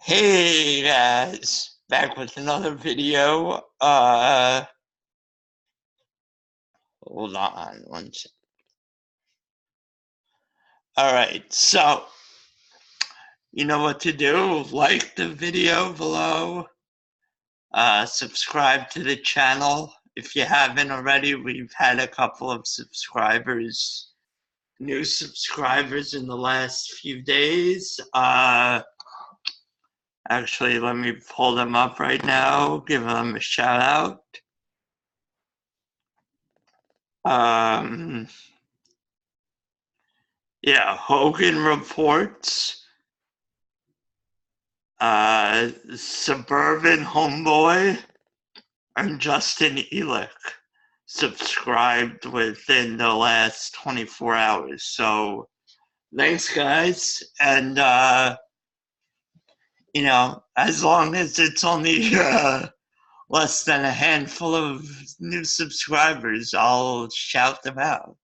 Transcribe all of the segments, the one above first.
Hey guys, back with another video. Hold on one second. Alright, so you know what to do. Like the video below. Subscribe to the channel. If you haven't already, we've had a couple of new subscribers in the last few days. Actually, let me pull them up right now, give them a shout out. Yeah, Hogan Reports, Suburban Homeboy, and Justin Elick subscribed within the last 24 hours. So thanks, guys. And, as long as it's only less than a handful of new subscribers, I'll shout them out,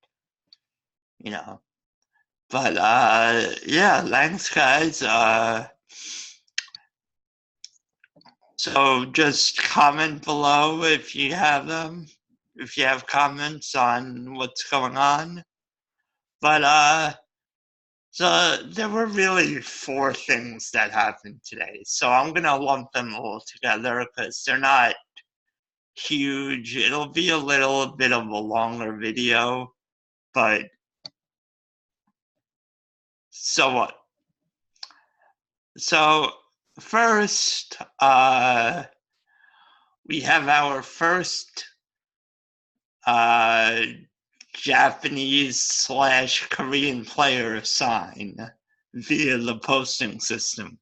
But, yeah, thanks, guys. So just comment below if you have them, if you have comments on what's going on. But, so there were really four things that happened today. So I'm going to lump them all together because they're not huge. It'll be a little bit of a longer video, but so what? So first, we have our first Japanese/Korean player sign via the posting system.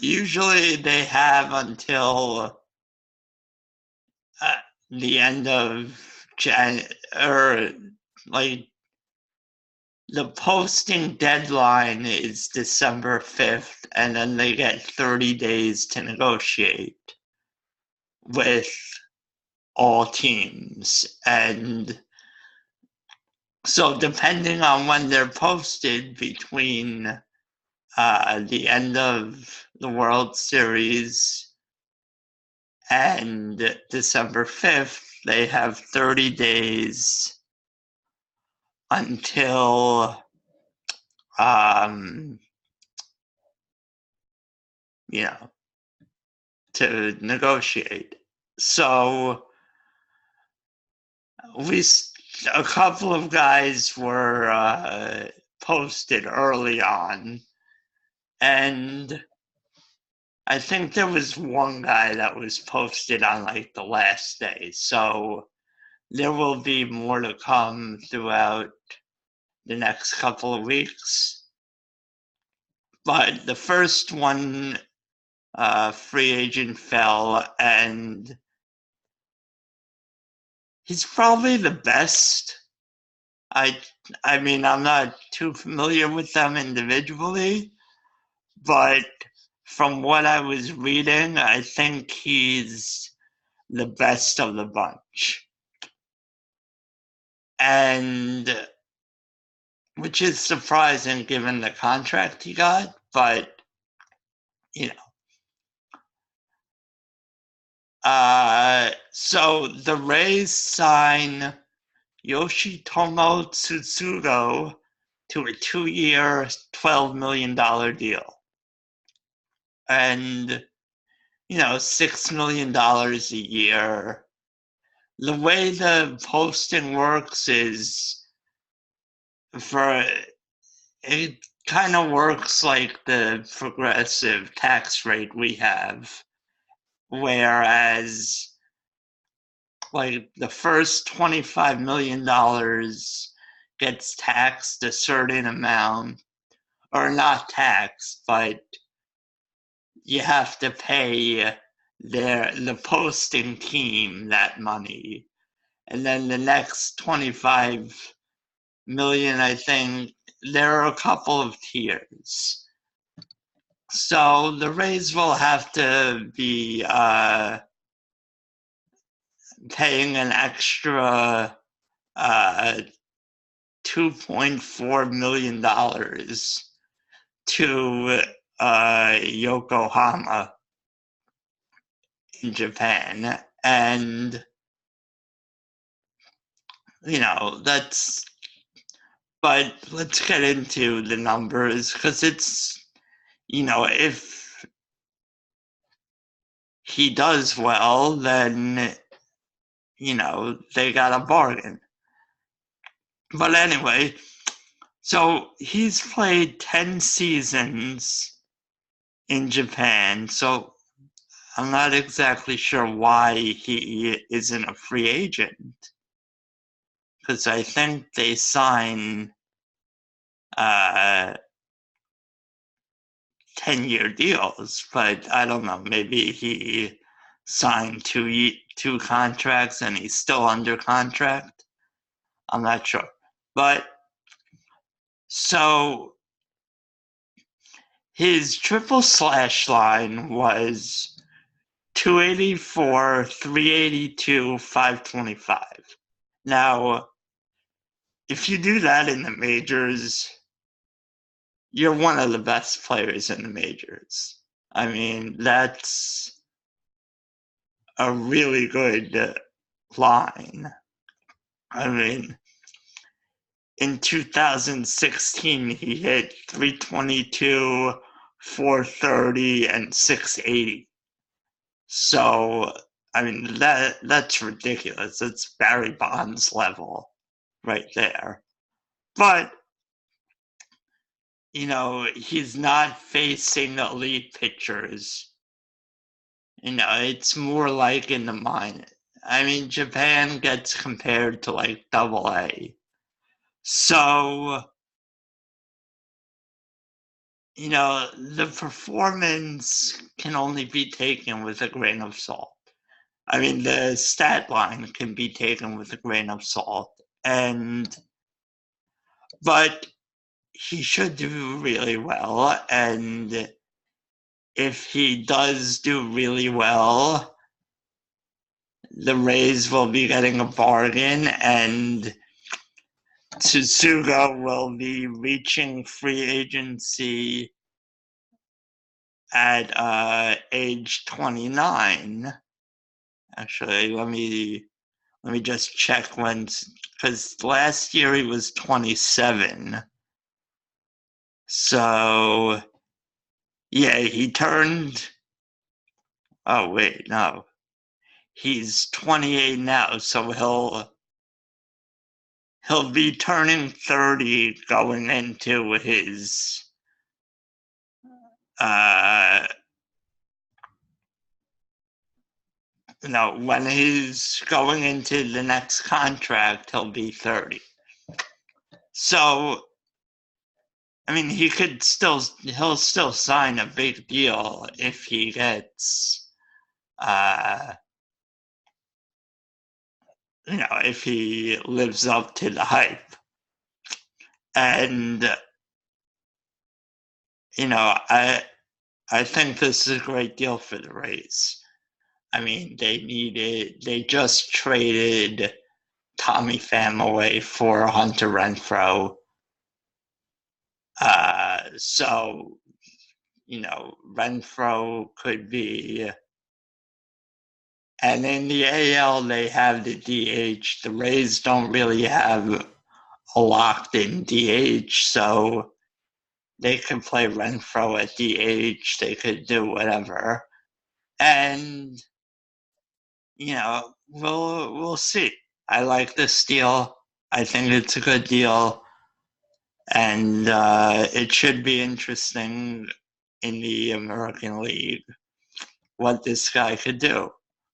Usually they have until the end of the posting deadline is December 5th, and then they get 30 days to negotiate with all teams. And so depending on when they're posted between the end of the World Series and December 5th, they have 30 days until to negotiate. So a couple of guys were posted early on, and I think there was one guy that was posted on like the last day. So there will be more to come throughout the next couple of weeks. But the first one, free agent fell, and he's probably the best. I mean, I'm not too familiar with them individually, but from what I was reading, I think he's the best of the bunch. And which is surprising given the contract he got, but so the Rays sign Yoshitomo Tsutsugo to a 2-year, $12 million deal. And, $6 million a year. The way the posting works is it kind of works like the progressive tax rate we have, whereas like the first $25 million gets taxed a certain amount, or not taxed, but you have to pay the posting team that money. And then the next 25 million, I think, there are a couple of tiers. So the Rays will have to be paying an extra $2.4 million to Yokohama in Japan. And, but let's get into the numbers, because it's, if he does well, then, they got a bargain. But anyway, so he's played 10 seasons in Japan, so I'm not exactly sure why he isn't a free agent, because I think they sign 10-year deals, but I don't know, maybe he signed two contracts and he's still under contract. I'm not sure. But so his triple slash line was 284, 382, 525. Now, if you do that in the majors, you're one of the best players in the majors. I mean, that's a really good line. I mean, in 2016, he hit 322, 430, and 680. So, I mean, that's ridiculous. It's Barry Bonds level right there. But, he's not facing elite pitchers. It's more like in the minor. I mean, Japan gets compared to like AA. So, the performance can only be taken with a grain of salt. I mean, the stat line can be taken with a grain of salt. But he should do really well. And if he does do really well, the Rays will be getting a bargain, and Tsutsugo will be reaching free agency at age 29. Actually, let me just check when, because last year he was 27. So, yeah, he turned. Oh wait, no, he's 28 now, so he'll be turning 30 going into his when he's going into the next contract, he'll be 30. So, I mean, he'll still sign a big deal if he gets, if he lives up to the hype. And, I think this is a great deal for the Rays. I mean, they just traded Tommy Pham away for Hunter Renfroe. So, Renfroe could be. And in the AL, they have the DH. The Rays don't really have a locked-in DH, so they could play Renfroe at DH. They could do whatever. And, we'll see. I like this deal. I think it's a good deal. And it should be interesting in the American League what this guy could do.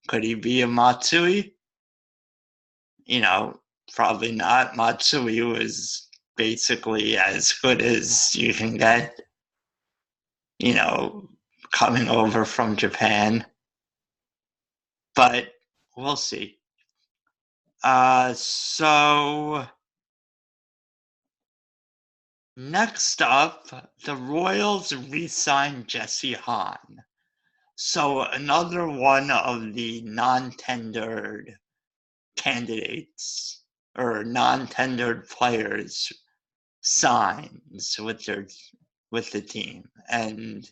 Could he be a Matsui? Probably not. Matsui was basically as good as you can get, coming over from Japan. But we'll see. So next up, the Royals re-signed Jesse Hahn. So another one of the non-tendered candidates or non-tendered players signs with with the team, and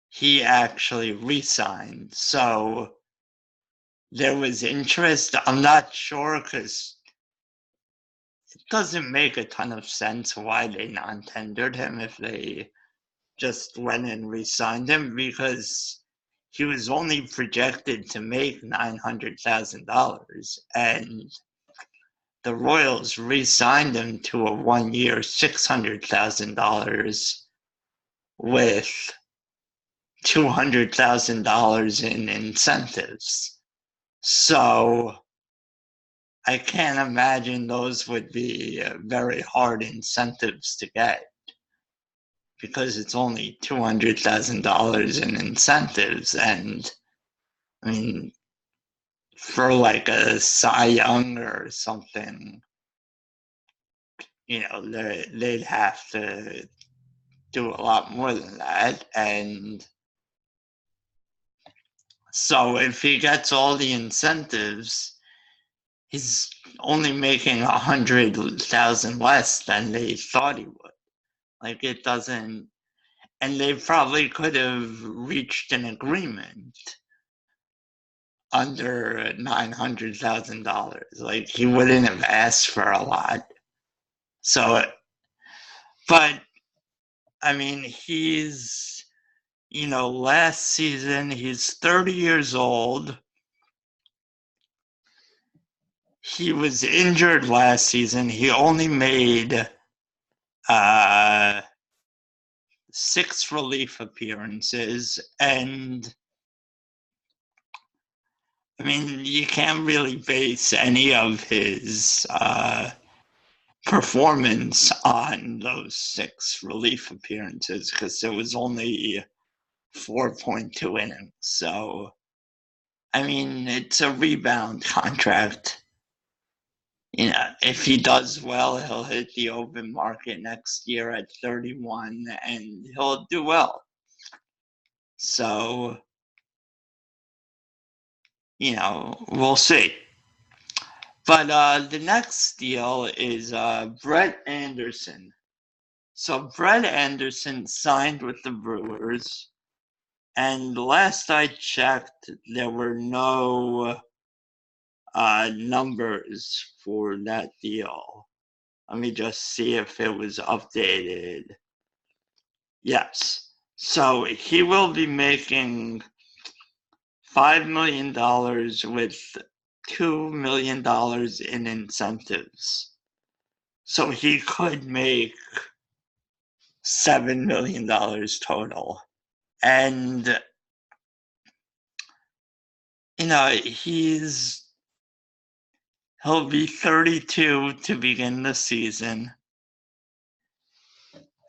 he actually re-signed. So there was interest. I'm not sure because it doesn't make a ton of sense why they non-tendered him if they just went and re-signed him, because he was only projected to make $900,000, and the Royals re-signed him to a 1-year $600,000 with $200,000 in incentives. So I can't imagine those would be very hard incentives to get, because it's only $200,000 in incentives. And I mean, for like a Cy Young or something, they'd have to do a lot more than that. And so if he gets all the incentives, he's only making 100,000 less than they thought he would. Like, it doesn't, and they probably could have reached an agreement under $900,000. Like, he wouldn't have asked for a lot. So, but I mean, he's, last season, he's 30 years old. He was injured last season. He only made 6 relief appearances, and I mean, you can't really base any of his performance on those 6 relief appearances, because there was only 4.2 innings. So, I mean, it's a rebound contract. If he does well, he'll hit the open market next year at 31, and he'll do well. So, we'll see. But the next deal is Brett Anderson. So Brett Anderson signed with the Brewers, and last I checked, there were no numbers for that deal. Let me just see if it was updated. Yes. So he will be making $5 million with $2 million in incentives. So he could make $7 million total. And, he'll be 32 to begin the season.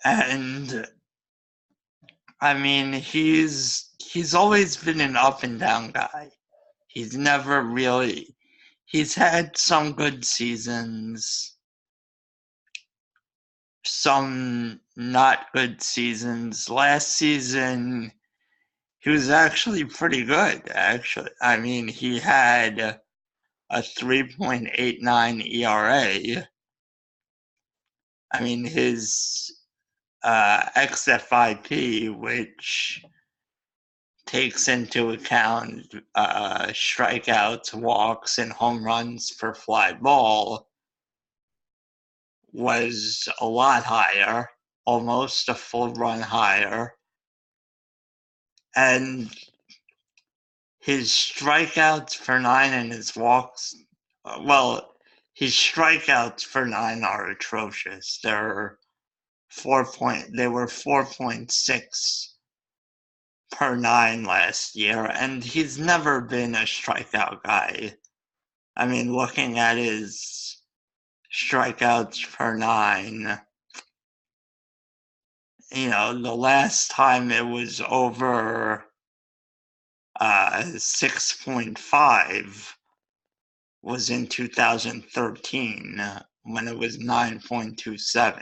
And I mean, he's always been an up and down guy. He's had some good seasons, some not good seasons. Last season, he was actually pretty good, actually. I mean, he had a 3.89 ERA. I mean, his XFIP, which takes into account strikeouts, walks, and home runs per fly ball, was a lot higher, almost a full run higher. And his strikeouts per 9 and his walks, his strikeouts per 9 are atrocious. They were 4.6 per 9 last year, and he's never been a strikeout guy. I mean, looking at his strikeouts per 9, the last time it was over 6.5 was in 2013 when it was 9.27.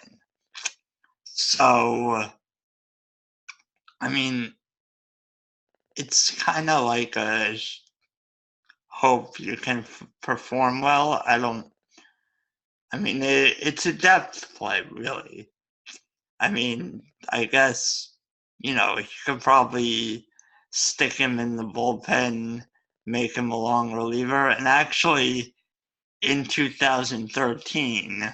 So, I mean, it's kind of like a hope you can perform well. It's a depth play, really. I mean, I guess, you could probably stick him in the bullpen, make him a long reliever. And actually, in 2013,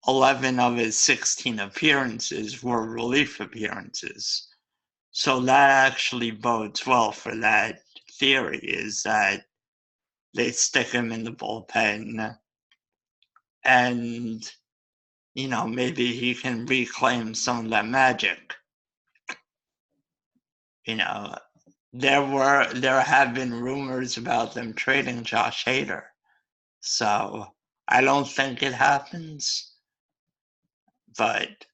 11 of his 16 appearances were relief appearances. So that actually bodes well for that theory, is that they stick him in the bullpen and, maybe he can reclaim some of that magic. There have been rumors about them trading Josh Hader. So I don't think it happens. But,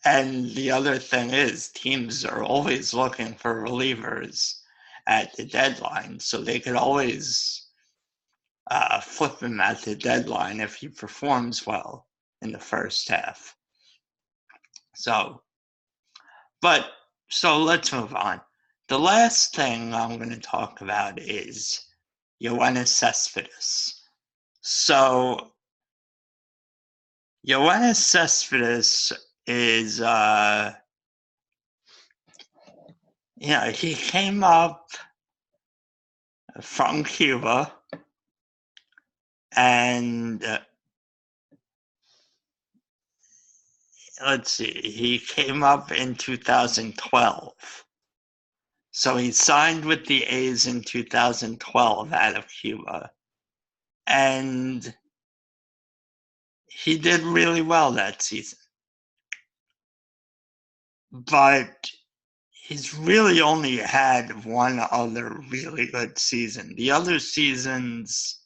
and the other thing is teams are always looking for relievers at the deadline. So they could always flip him at the deadline if he performs well in the first half. So let's move on. The last thing I'm going to talk about is Yoenis Cespedes. So Yoenis Cespedes is, he came up from Cuba, and let's see, he came up in 2012. So he signed with the A's in 2012 out of Cuba. And he did really well that season. But he's really only had one other really good season. The other seasons,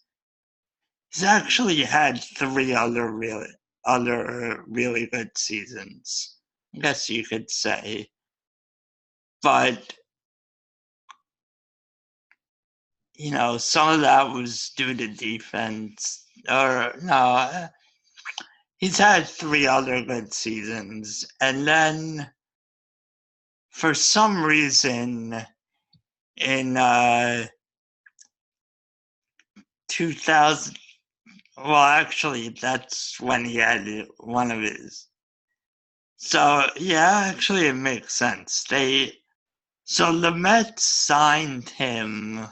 he's actually had three other really good seasons, I guess you could say. But, some of that was due to defense. Or, no, he's had three other good seasons. And then, for some reason, in 2000, well, actually, that's when he had one of his. So, yeah, actually, it makes sense. So the Mets signed him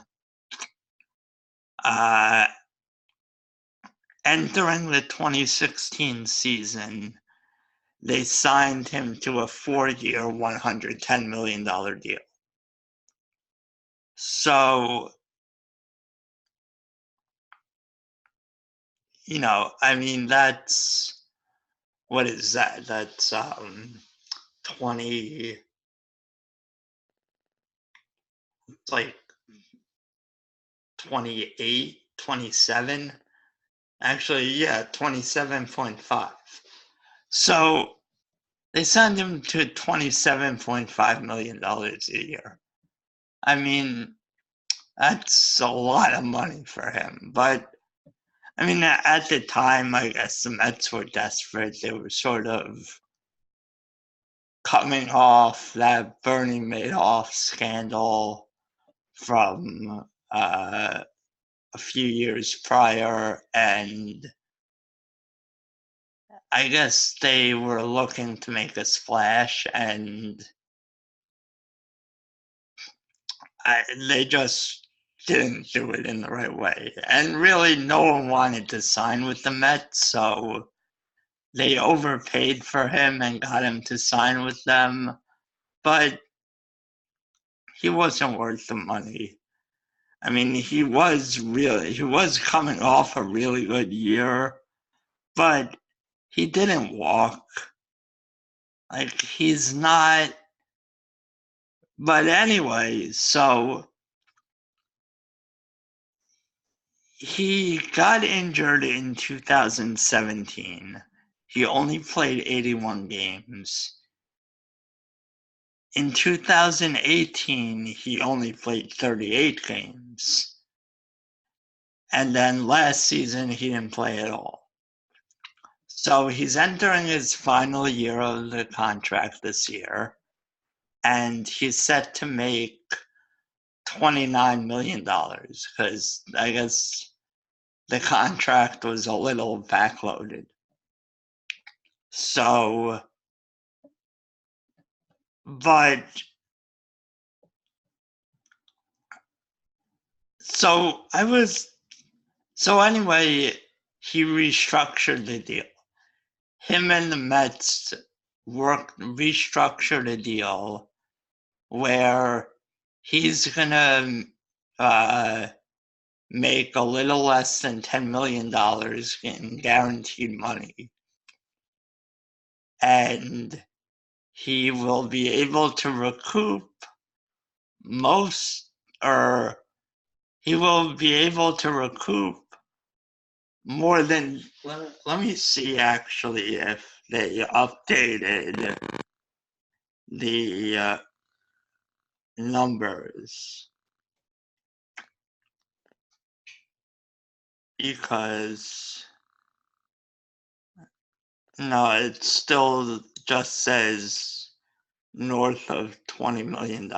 entering the 2016 season. They signed him to a 4-year, $110 million deal. So, I mean, that's, what is that? That's 20, it's like 28, 27. Actually, yeah, 27.5. So they signed him to $27.5 million a year. I mean, that's a lot of money for him. But, I mean, at the time, I guess the Mets were desperate. They were sort of coming off that Bernie Madoff scandal from a few years prior, and I guess they were looking to make a splash, and they just didn't do it in the right way. And really, no one wanted to sign with the Mets, so they overpaid for him and got him to sign with them. But he wasn't worth the money. I mean, he was coming off a really good year, but he didn't walk. Like, he's not. But anyway, so he got injured in 2017. He only played 81 games. In 2018, he only played 38 games. And then last season, he didn't play at all. So he's entering his final year of the contract this year. And he's set to make $29 million because I guess the contract was a little backloaded. So, but, so I was, so anyway, he restructured the deal. Him and the Mets restructured a deal where he's gonna make a little less than $10 million in guaranteed money. And he will be able to recoup most, or he will be able to recoup more than, let me see actually if they updated the numbers, because no, it still just says north of $20 million,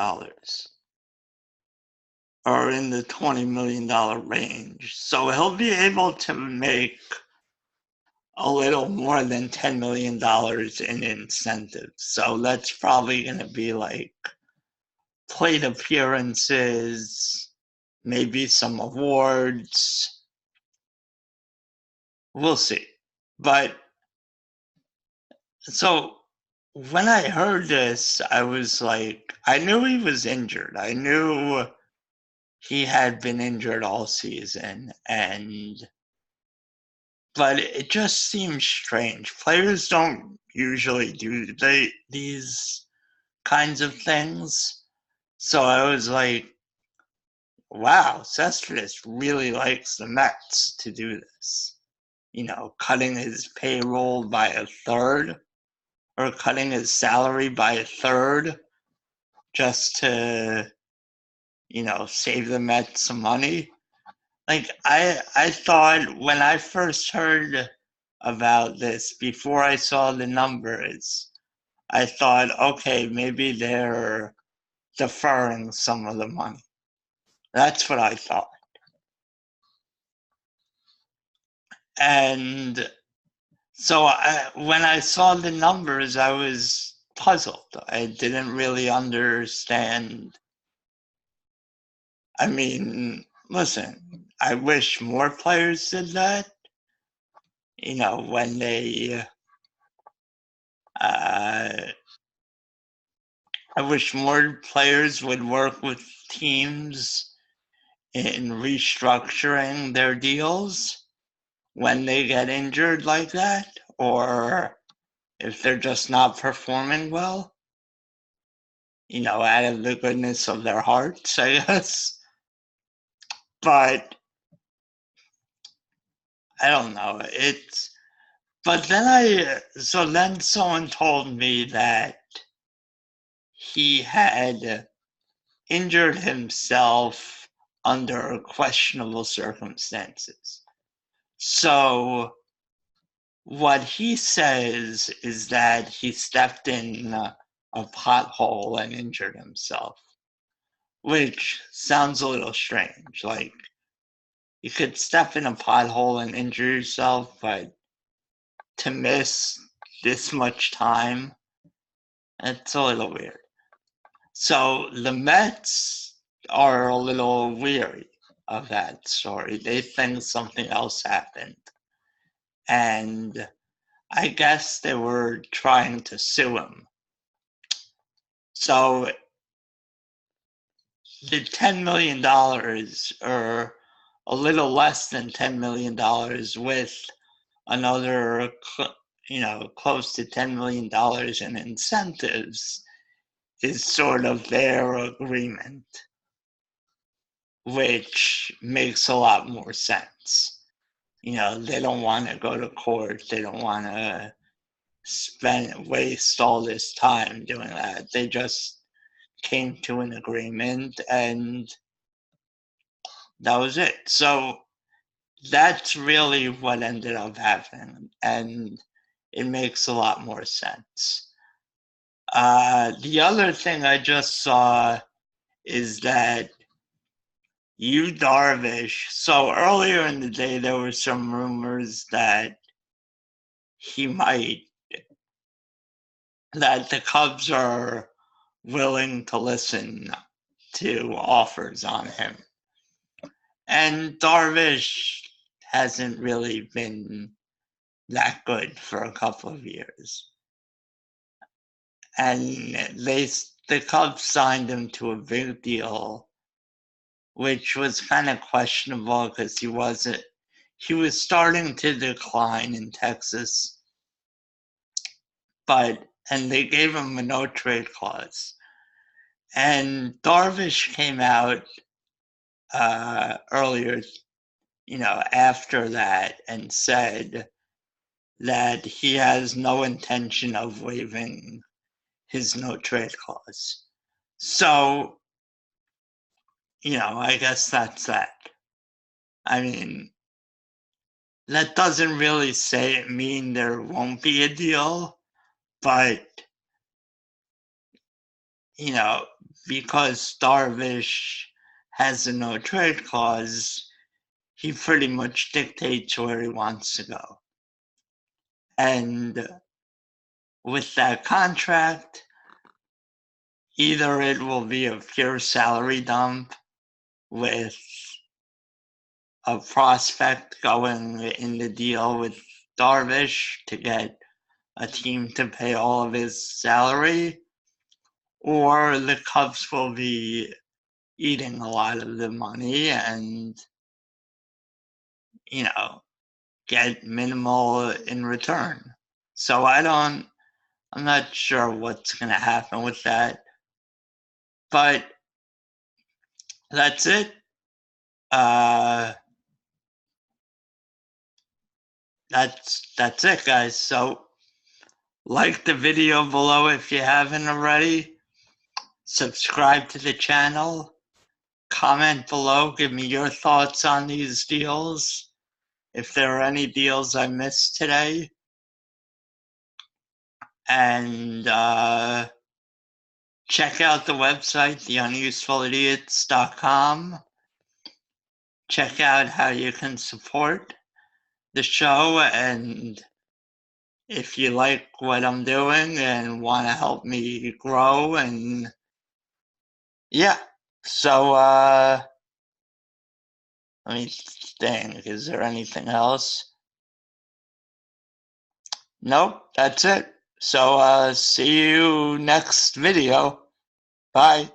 or in the $20 million range. So he'll be able to make a little more than $10 million in incentives. So that's probably going to be like plate appearances, maybe some awards. We'll see. But so when I heard this, I was like, I knew he was injured. I knew he had been injured all season, but it just seems strange. Players don't usually do these kinds of things. So I was like, wow, Cespedes really likes the Mets to do this. You know, cutting his payroll by a third, or cutting his salary by a third, just to, you know, save the Mets some money. Like, I thought when I first heard about this, before I saw the numbers, I thought, okay, maybe they're deferring some of the money. That's what I thought. And so when I saw the numbers, I was puzzled. I didn't really understand. I mean, listen, I wish more players did that. You know, when they, I wish more players would work with teams in restructuring their deals when they get injured like that, or if they're just not performing well, you know, out of the goodness of their hearts, I guess. But I don't know. But then so then someone told me that he had injured himself under questionable circumstances. So what he says is that he stepped in a pothole and injured himself, which sounds a little strange. Like, you could step in a pothole and injure yourself, but to miss this much time, it's a little weird. So the Mets are a little weary of that story. They think something else happened. And I guess they were trying to sue him. So the $10 million, or a little less than $10 million, with another, you know, close to $10 million in incentives, is sort of their agreement, which makes a lot more sense. You know, they don't want to go to court. They don't want to waste all this time doing that. They just came to an agreement, and that was it. So that's really what ended up happening, and it makes a lot more sense. The other thing I just saw is that Darvish. So earlier in the day, there were some rumors that he might that the Cubs are willing to listen to offers on him. And Darvish hasn't really been that good for a couple of years. And the Cubs signed him to a big deal, which was kind of questionable because he was starting to decline in Texas. And they gave him a no trade clause. And Darvish came out earlier, after that and said that he has no intention of waiving his no trade clause. So, I guess that's that. I mean, that doesn't really mean there won't be a deal, but, because Darvish has a no trade clause, he pretty much dictates where he wants to go. And with that contract, either it will be a pure salary dump with a prospect going in the deal with Darvish to get a team to pay all of his salary, or the Cubs will be eating a lot of the money and, get minimal in return. So I'm not sure what's going to happen with that. But that's it. That's it, guys. So like the video below if you haven't already. Subscribe to the channel. Comment below. Give me your thoughts on these deals. If there are any deals I missed today. And check out the website, theunusefulidiots.com. Check out how you can support the show, and if you like what I'm doing and want to help me grow, and yeah. So let me think, is there anything else? Nope, that's it. So see you next video. Bye.